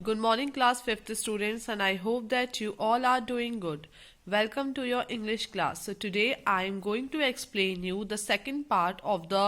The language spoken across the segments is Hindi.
Good morning, class 5th students, and I hope that you all are doing good. Welcome to your English class. So today I am going to explain you the second part of the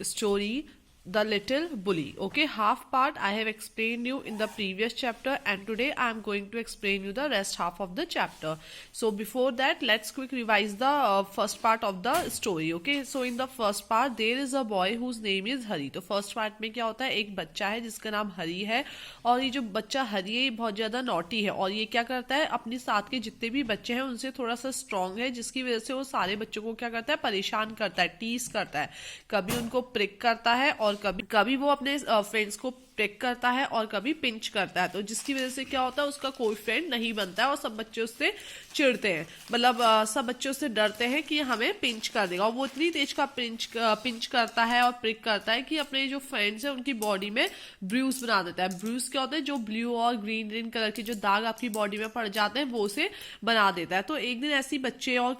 story, The Little Bully. Okay, half part I have explained you in the previous chapter, and today I am going to explain you the rest half of the chapter. So before that, let's quick revise the first part of the story. Okay, so in the first part there is a boy whose name is हरी. तो फर्स्ट पार्ट में क्या होता है, एक बच्चा है जिसका नाम हरी है, और ये जो बच्चा हरी है ये बहुत ज्यादा नॉटी है, और ये क्या करता है, अपने साथ के जितने भी बच्चे हैं उनसे थोड़ा सा स्ट्रांग है, जिसकी वजह से वो सारे बच्चों को क्या करता है, परेशान करता है, टीज करता है, कभी उनको प्रिक करता है और कभी कभी वो अपने फ्रेंड्स को प्रिक करता है और कभी पिंच करता है। तो जिसकी वजह से क्या होता है, उसका कोई फ्रेंड नहीं बनता है और सब बच्चे उससे चिढ़ते हैं, मतलब सब बच्चे उससे डरते हैं कि हमें पिंच कर देगा, और वो इतनी तेज का पिंच करता है और प्रिक करता है कि अपने जो फ्रेंड्स हैं उनकी बॉडी में ब्रूस बना देता है। ब्रूस क्या होता है, जो ब्लू और ग्रीन कलर के जो दाग आपकी बॉडी में पड़ जाते हैं वो उसे बना देता है। तो एक दिन ऐसी बच्चे और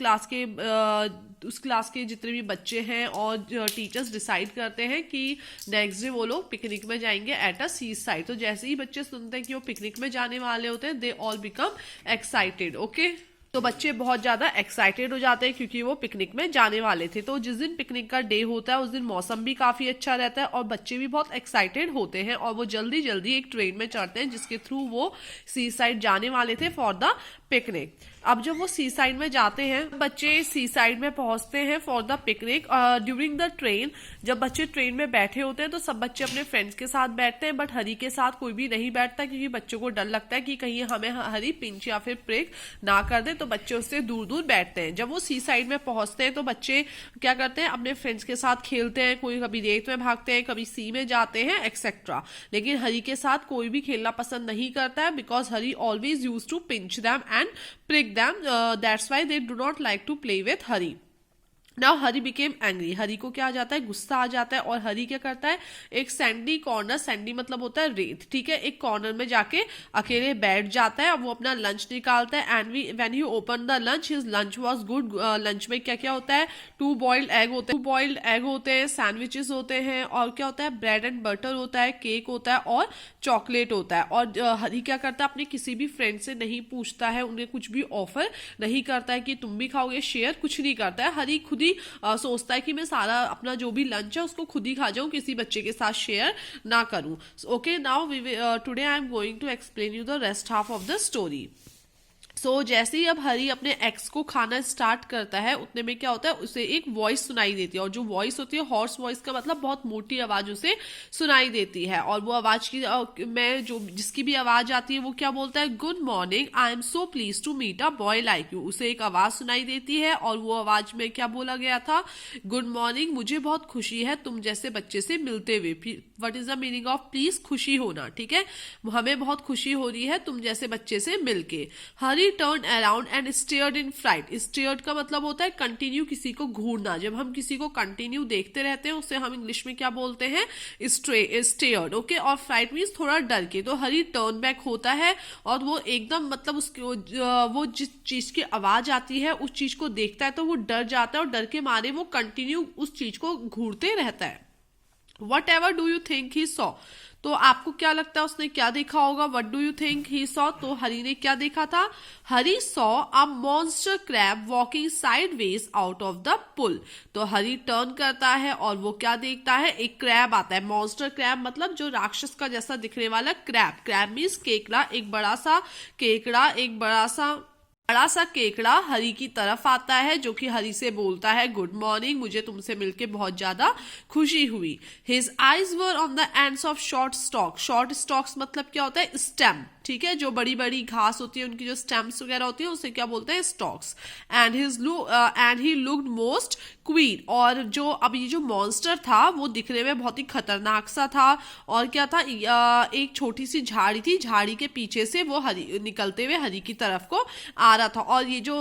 उस क्लास के जितने भी बच्चे हैं और टीचर्स डिसाइड करते हैं कि नेक्स्ट डे वो लोग पिकनिक में जाएंगे एट अ सी साइड। तो जैसे ही बच्चे सुनते हैं कि वो पिकनिक में जाने वाले होते हैं, they all become excited. Okay, तो बच्चे बहुत ज्यादा एक्साइटेड हो जाते हैं क्योंकि वो पिकनिक में जाने वाले थे। तो जिस दिन पिकनिक का डे होता है उस दिन मौसम भी काफी अच्छा रहता है और बच्चे भी बहुत एक्साइटेड होते हैं, और वो जल्दी जल्दी एक ट्रेन में चढ़ते हैं जिसके थ्रू वो सी साइड जाने वाले थे फॉर द पिकनिक। अब जब वो सी साइड में जाते हैं, बच्चे सी साइड में पहुंचते हैं for the picnic. During the train, जब बच्चे ट्रेन में बैठे होते हैं तो सब बच्चे अपने फ्रेंड्स के साथ बैठते हैं, बट हरी के साथ कोई भी नहीं बैठता क्योंकि बच्चों को डर लगता है कि कहीं हमें हरी पिंच या फिर प्रिक ना कर दे, तो बच्चे उससे दूर दूर बैठते हैं। जब वो सी साइड में पहुंचते हैं तो बच्चे क्या करते हैं, अपने फ्रेंड्स के साथ खेलते हैं, कोई कभी रेत में भागते हैं, कभी सी में जाते हैं एक्सेट्रा। लेकिन हरी के साथ कोई भी खेलना पसंद नहीं करता है, because Hari always use to pinch them and prick them. That's why they do not like to play with Hari. Now Hari became angry, Hari को क्या आ जाता है, गुस्सा आ जाता है, और हरी क्या करता है, एक सैंडी कॉर्नर, सैंडी मतलब होता है रेत, ठीक है, एक कॉर्नर में जाके अकेले बैठ जाता है। अब वो अपना लंच निकालता है, and when he open the lunch, his lunch was good. Lunch में क्या क्या होता है, 2 बॉइल्ड एग होते हैं, सैंडविचेस होते हैं, और क्या होता है, ब्रेड एंड बटर होता है, केक होता है और चॉकलेट होता है। और हरी क्या करता है, अपने किसी भी फ्रेंड से नहीं पूछता है, उन्हें कुछ भी ऑफर नहीं करता है कि तुम भी खाओगे, शेयर कुछ नहीं करता है। हरी खुद सोचता है कि मैं सारा अपना जो भी लंच है उसको खुद ही खा जाऊं, किसी बच्चे के साथ शेयर ना करूं। Okay, now today I am going to explain you the rest half of the story. So जैसे ही अब हरी अपने एक्स को खाना स्टार्ट करता है, उतने में क्या होता है, उसे एक वॉइस सुनाई देती है, और जो वॉइस होती है हॉर्स वॉइस का मतलब बहुत मोटी आवाज उसे सुनाई देती है। और वो आवाज में जो जिसकी भी आवाज आती है वो क्या बोलता है, good morning, I am so please to meet a boy like you. उसे एक आवाज सुनाई देती है और वो आवाज में क्या बोला गया था, गुड मॉर्निंग, मुझे बहुत खुशी है तुम जैसे बच्चे से मिलते हुए। What is the meaning of please, खुशी होना, ठीक है, हमें बहुत खुशी हो रही है तुम जैसे बच्चे से मिलके। Hari turn around and stared in fright. Stared का मतलब होता है कंटिन्यू किसी को घूरना। जब हम किसी को कंटिन्यू देखते रहते हैं उसे हम इंग्लिश में क्या बोलते हैं, स्टेयर्ड। ओके, और फ्राइट मीन्स थोड़ा डर के। तो हरी टर्न बैक होता है और वो एकदम मतलब वो जिस चीज की आवाज आती है उस चीज को देखता है तो वो डर जाता है, और डर के मारे वो कंटिन्यू उस चीज को घूरते रहता है। What ever do you think he saw, तो आपको क्या लगता है उसने क्या देखा होगा, what do you think he saw, तो हरी ने क्या देखा था, Hari saw a monster crab walking sideways out of the pool. तो हरी टर्न करता है और वो क्या देखता है, एक क्रैब आता है। मॉन्स्टर क्रैब मतलब जो राक्षस का जैसा दिखने वाला क्रैब। क्रैब मीन्स केकड़ा, एक बड़ा सा केकड़ा हरी की तरफ आता है, जो कि हरी से बोलता है, गुड मॉर्निंग, मुझे तुमसे मिलके बहुत ज्यादा खुशी हुई। His eyes were on the ends of short stock. Short stocks मतलब क्या होता है, स्टेम, ठीक है, जो बड़ी बड़ी घास होती है उनकी जो स्टेम्स वगैरह होती है उसे क्या बोलते हैं, stocks. And he looked most queen. और जो अब ये जो मॉन्स्टर था वो दिखने में बहुत ही खतरनाक सा था, और क्या था, एक छोटी सी झाड़ी थी, झाड़ी के पीछे से वो हरी निकलते हुए हरी की तरफ को आ रहा था। और ये जो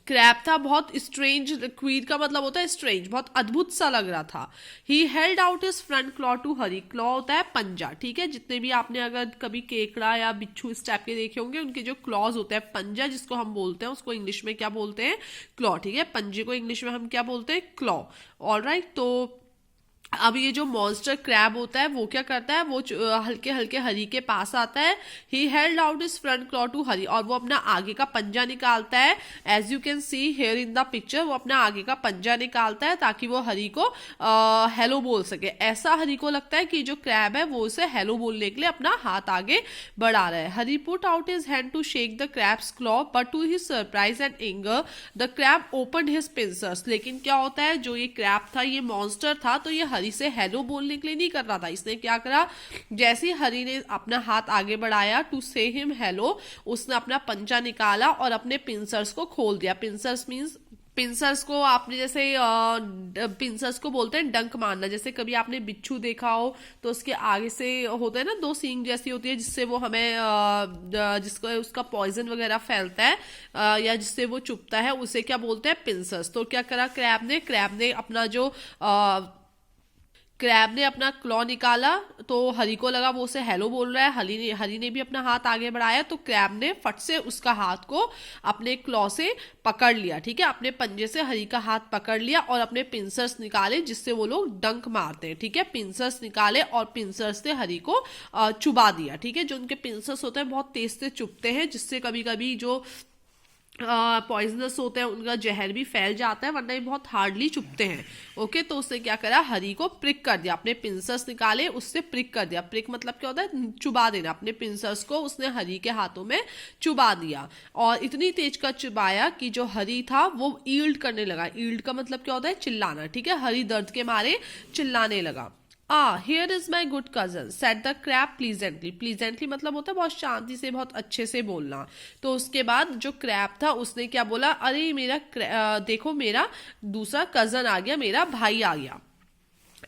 क्रैब था बहुत स्ट्रेंज, क्वीर का मतलब होता है स्ट्रेंज, बहुत अद्भुत सा लग रहा था। He held out his front claw to Hari. Claw होता है पंजा, ठीक है, जितने भी आपने अगर कभी केकड़ा या बिच्छू इस टाइप के देखे होंगे उनके जो क्लॉज होते हैं, पंजा जिसको हम बोलते हैं उसको इंग्लिश में क्या बोलते हैं, क्लॉ, ठीक है, पंजे को इंग्लिश में हम क्या बोलते हैं, क्लॉ। ऑलराइट, तो अब ये जो मॉन्स्टर क्रैब होता है वो क्या करता है, वो हल्के हल्के हरी के पास आता है। He held out his front claw to Hari, और वो अपना आगे का पंजा निकालता है। As you can see here in the picture, वो अपना आगे का पंजा निकालता है ताकि वो हरी को हेलो बोल सके। ऐसा हरी को लगता है कि जो क्रैब है वो उसे हेलो बोलने के लिए अपना हाथ आगे बढ़ा रहा है। Hari put out his hand to shake the crab's claw, but to his surprise and anger the crab opened his pincers. लेकिन क्या होता है, जो ये क्रैब था, ये मॉन्स्टर था, तो ये हरी से हेलो बोलने के लिए नहीं कर रहा था। इसने क्या करा, जैसे ही हरी ने अपना हाथ आगे बढ़ाया टू से हिम हेलो, उसने अपना पंजा निकाला और अपने पिंसर्स को खोल दिया। पिंसर्स मींस, पिंसर्स को आपने जैसे पिंसर्स को बोलते हैं डंक मारना। जैसे कभी आपने बिच्छू देखा हो तो उसके आगे से होता है ना, दो सींग जैसी होती है, जिससे वो हमें जिसको उसका पॉइजन वगैरह फैलता है या जिससे वो चुभता है, उसे क्या बोलते हैं, पिंसर्स। तो क्या करा क्रैब ने अपना जो क्रैब ने अपना क्लॉ निकाला, तो हरी को लगा वो उसे हेलो बोल रहा है। हरी ने भी अपना हाथ आगे बढ़ाया, तो क्रैब ने फट से उसका हाथ को अपने क्लॉ से पकड़ लिया। ठीक है, अपने पंजे से हरी का हाथ पकड़ लिया और अपने पिंसर्स निकाले, जिससे वो लोग डंक मारते हैं। ठीक है, पिंसर्स निकाले और पिंसर्स से हरी को चुबा दिया। ठीक है, जो उनके पिंसर्स होते हैं बहुत तेज से चुभते हैं, जिससे कभी कभी जो पॉइजनस होते हैं उनका जहर भी फैल जाता है, वरना ये बहुत हार्डली चुभते हैं। ओके, तो उसने क्या करा, हरी को प्रिक कर दिया। अपने पिंसर्स निकाले, उससे प्रिक कर दिया। प्रिक मतलब क्या होता है, चुबा देना। अपने पिंसर्स को उसने हरी के हाथों में चुबा दिया, और इतनी तेज का चुबाया कि जो हरी था वो ईल्ड करने लगा। ईल्ड का मतलब क्या होता है, चिल्लाना। ठीक है, हरी दर्द के मारे चिल्लाने लगा। Here is my good cousin set the crab pleasantly. Pleasantly मतलब होता है बहुत शांति से, बहुत अच्छे से बोलना। तो उसके बाद जो क्रैब था उसने क्या बोला, अरे मेरा देखो मेरा दूसरा कजन आ गया, मेरा भाई आ गया।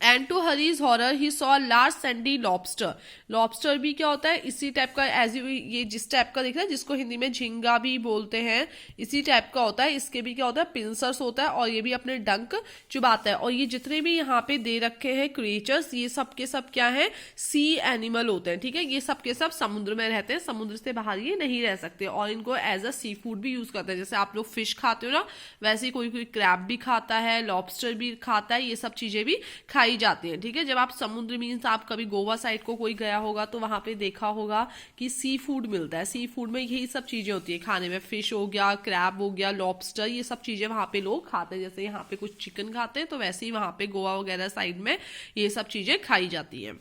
And to Hari's horror he saw large sandy lobster. Lobster भी क्या होता है, इसी टाइप का, एज यू ये जिस टाइप का दिख रहा है, जिसको हिंदी में झींगा भी बोलते हैं, इसी टाइप का होता है। इसके भी क्या होता है, पिंसर्स होता है, और ये भी अपने डंक चुबाता है। और ये जितने भी यहाँ पे दे रखे हैं क्रिएचर्स, ये सब के सब क्या है, सी एनिमल होते हैं। ठीक है, ये सब के सब समुद्र में रहते हैं, समुद्र से बाहर ये नहीं रह सकते, और इनको एज अ सी फूड भी यूज करते हैं। जैसे आप लोग फिश खाते हो ना, वैसे कोई कोई क्रैब भी खाता है, लॉबस्टर भी खाता है, ये सब चीजें भी खाई जाती है। ठीक है, जब आप समुद्र मीन्स आप कभी गोवा साइड को कोई गया होगा तो वहां पे देखा होगा कि सी फूड मिलता है। सी फूड में यही सब चीजें होती है खाने में, फिश हो गया, क्रैब हो गया, लॉबस्टर, ये सब चीजें वहां पे लोग खाते हैं। जैसे यहाँ पे कुछ चिकन खाते हैं, तो वैसे ही वहां पे गोवा वगैरह साइड में ये सब चीजें खाई जाती है।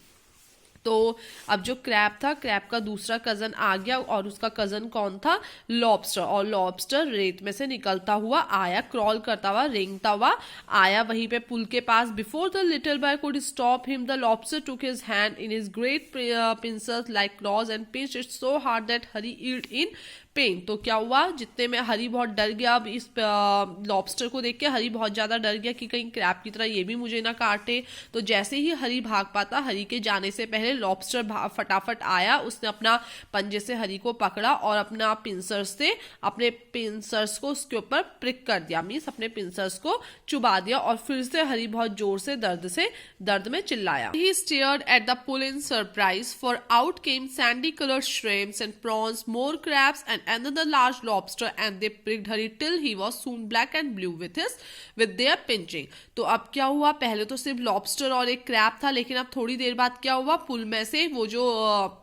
तो अब जो क्रैब था, क्रैब का दूसरा कजन आ गया, और उसका कजन कौन था, लॉबस्टर। और लॉबस्टर रेत में से निकलता हुआ आया, क्रॉल करता हुआ, रेंगता हुआ आया वहीं पे पुल के पास। Before the little boy could stop him the lobster took his hand in his great pincers like claws and pinched it so hard that Hari yelled in pain. तो क्या हुआ, जितने में हरी बहुत डर गया। अब इस लॉबस्टर को देख के हरी बहुत ज्यादा डर गया कि कहीं क्रैब की तरह ये भी मुझे ना काटे। तो जैसे ही हरी भाग पाता, हरी के जाने से पहले लॉबस्टर फटाफट आया, उसने अपना पंजे से हरी को पकड़ा और अपना अपने पिंसर्स को उसके ऊपर प्रिक कर दिया, मीन्स अपने पिंसर्स को चुबा दिया। और फिर से हरी बहुत जोर से दर्द में चिल्लाया। He stared at the pool in surprise, for out came sandy colored shrimps and prawns, more crabs and another large lobster, and they pricked Harry till he was soon black and blue with their pinching. तो अब क्या हुआ, पहले तो सिर्फ लॉबस्टर और एक क्रैब था, लेकिन अब थोड़ी देर बाद क्या हुआ, पुल में से वो जो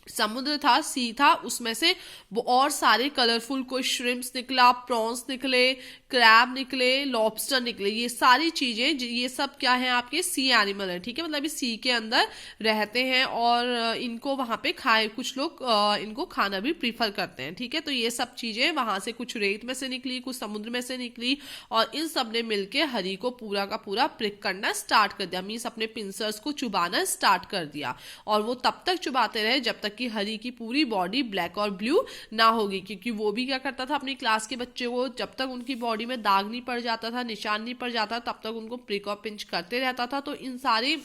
समुद्र था, सी था, उसमें से वो और सारे कलरफुल कोई श्रिम्प्स निकला, प्रॉन्स निकले, क्रैब निकले, लॉबस्टर निकले। ये सारी चीजें, ये सब क्या है, आपके सी एनिमल है। ठीक है, मतलब ये सी के अंदर रहते हैं, और इनको वहां पे कुछ लोग इनको खाना भी प्रीफर करते हैं। ठीक है, तो ये सब चीजें वहां से कुछ रेत में से निकली, कुछ समुद्र में से निकली, और इन सब ने मिलकर हरी को पूरा का पूरा प्रिक करना स्टार्ट कर दिया, मीन्स अपने पिंसर्स को चुबाना स्टार्ट कर दिया। और वो तब तक चुबाते रहे जब तक कि हरी की पूरी बॉडी ब्लैक और ब्लू ना होगी, क्योंकि वो भी क्या करता था, अपनी क्लास के बच्चे को जब तक उनकी बॉडी में दाग नहीं पड़ जाता था, निशान नहीं पड़ जाता, तब तक उनको प्रिक और पिंच करते रहता था। तो इन सारे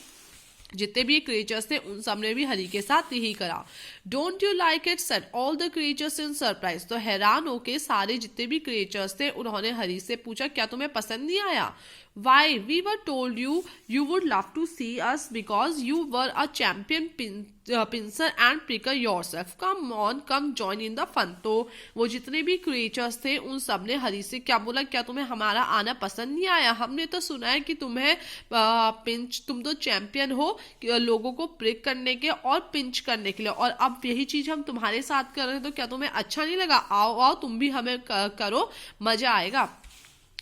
जितने भी क्रिएचर्स थे उन सब ने भी हरी के साथ यही करा। Don't you like it, said all the creatures in surprise. तो हैरान होके सारे जितने भी क्रिएचर्स थे उन्होंने हरी से पूछा, क्या तुम्हें पसंद नहीं आया। Why? We were told you would love to see us because you were a champion pincer and pricker yourself. Come on, come join in the fun. तो वो जितने भी क्रिएचर्स थे उन सब ने हरी से क्या बोला, क्या तुम्हें हमारा आना पसंद नहीं आया? हमने तो सुना है कि तुम्हें पिंच, तुम तो चैंपियन हो लोगों को प्रिक करने के और पिंच करने के लिए, और अब यही चीज हम तुम्हारे साथ कर रहे हैं, तो क्या तुम्हें अच्छा नहीं लगा? आओ आओ तुम भी हमें करो, मजा आएगा.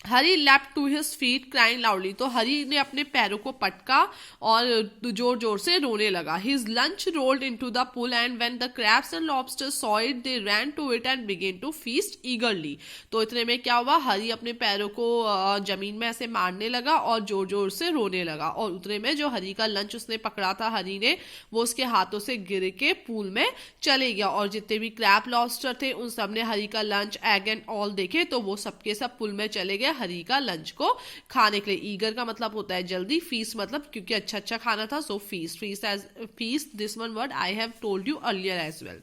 Hari leapt to his feet crying loudly. तो हरी ने अपने पैरों को पटका और जोर जोर से रोने लगा. His lunch rolled into the pool and when the crabs and lobsters saw it they ran to it and began to feast eagerly. तो इतने में क्या हुआ, हरी अपने पैरों को जमीन में ऐसे मारने लगा और जोर जोर से रोने लगा. और उतने में जो हरी का लंच उसने पकड़ा था हरी ने, वो उसके हाथों से गिर के पूल में चले गया. और जितने भी क्रैब लॉबस्टर थे उन सब ने हरी का लंच एग एंड ऑल देखे, तो वो सबके सब पूल में चले गए हरी का लंच को खाने के लिए. ईगर का मतलब होता है जल्दी, फीस मतलब क्योंकि अच्छा अच्छा खाना था, so feast this one word I have told you earlier as well.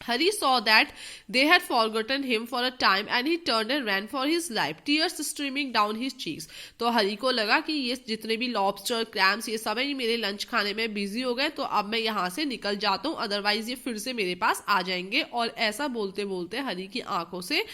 Hari saw that they had forgotten him for a time and he turned and ran for his life, tears streaming down his cheeks. तो हरी को लगा कि ये जितने भी लॉबस्टर क्रैम्स ये सब है ये मेरे लंच खाने में बिजी हो गए, तो अब मैं यहाँ से निकल जाता हूँ, अदरवाइज ये फिर से मेरे पास आ जाएंगे. और ऐसा बोलते बोलते हरी की आंखों से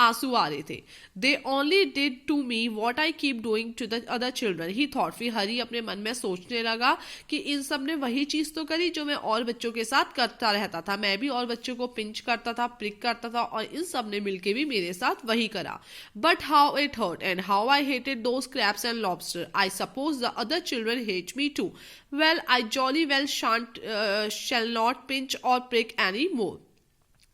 आंसू आ रहे थे. They only did to me what I keep doing to the other children, he thought. फिर हरी अपने मन में सोचने लगा कि इन सब ने वही चीज तो करी जो मैं और बच्चों के साथ करता रहता था. मैं भी और बच्चों को पिंच करता था, प्रिक करता था, और इन सब ने मिलके भी मेरे साथ वही करा. But how it hurt and how I hated those crabs and lobster. I suppose the other children hate me too. Well I jolly well shall not pinch or prick any more.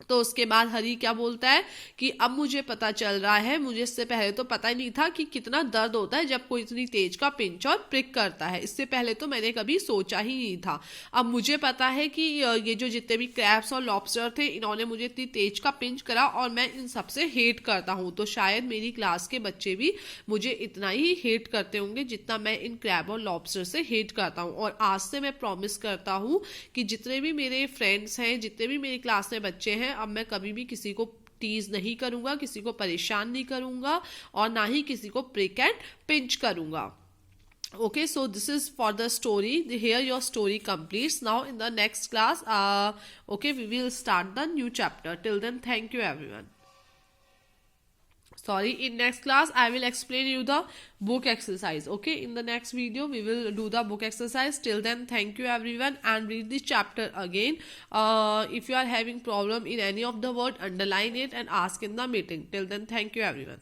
तो उसके बाद हरी क्या बोलता है कि अब मुझे पता चल रहा है, मुझे इससे पहले तो पता ही नहीं था कि कितना दर्द होता है जब कोई इतनी तेज का पिंच और प्रिक करता है. इससे पहले तो मैंने कभी सोचा ही नहीं था. अब मुझे पता है कि ये जो जितने भी क्रैब्स और लॉबस्टर थे इन्होंने मुझे इतनी तेज का पिंच करा और मैं इन सबसे हेट करता हूँ. तो शायद मेरी क्लास के बच्चे भी मुझे इतना ही हेट करते होंगे जितना मैं इन क्रैब और लॉबस्टर से हेट करता हूँ. और आज से मैं प्रॉमिस करता हूँ कि जितने भी मेरे फ्रेंड्स हैं, जितने भी मेरी क्लास में बच्चे हैं, अब मैं कभी भी किसी को टीज नहीं करूंगा, किसी को परेशान नहीं करूंगा और ना ही किसी को प्रिक एंड पिंच करूंगा. Okay, so this is for the story. Here your story completes. Now in the next class, okay, we will start the new chapter. Till then, thank you everyone. Sorry, in next class I will explain you the book exercise. Okay, in the next video we will do the book exercise. Till then, thank you everyone and read this chapter again. If you are having problem in any of the word, underline it and ask in the meeting. Till then, thank you everyone.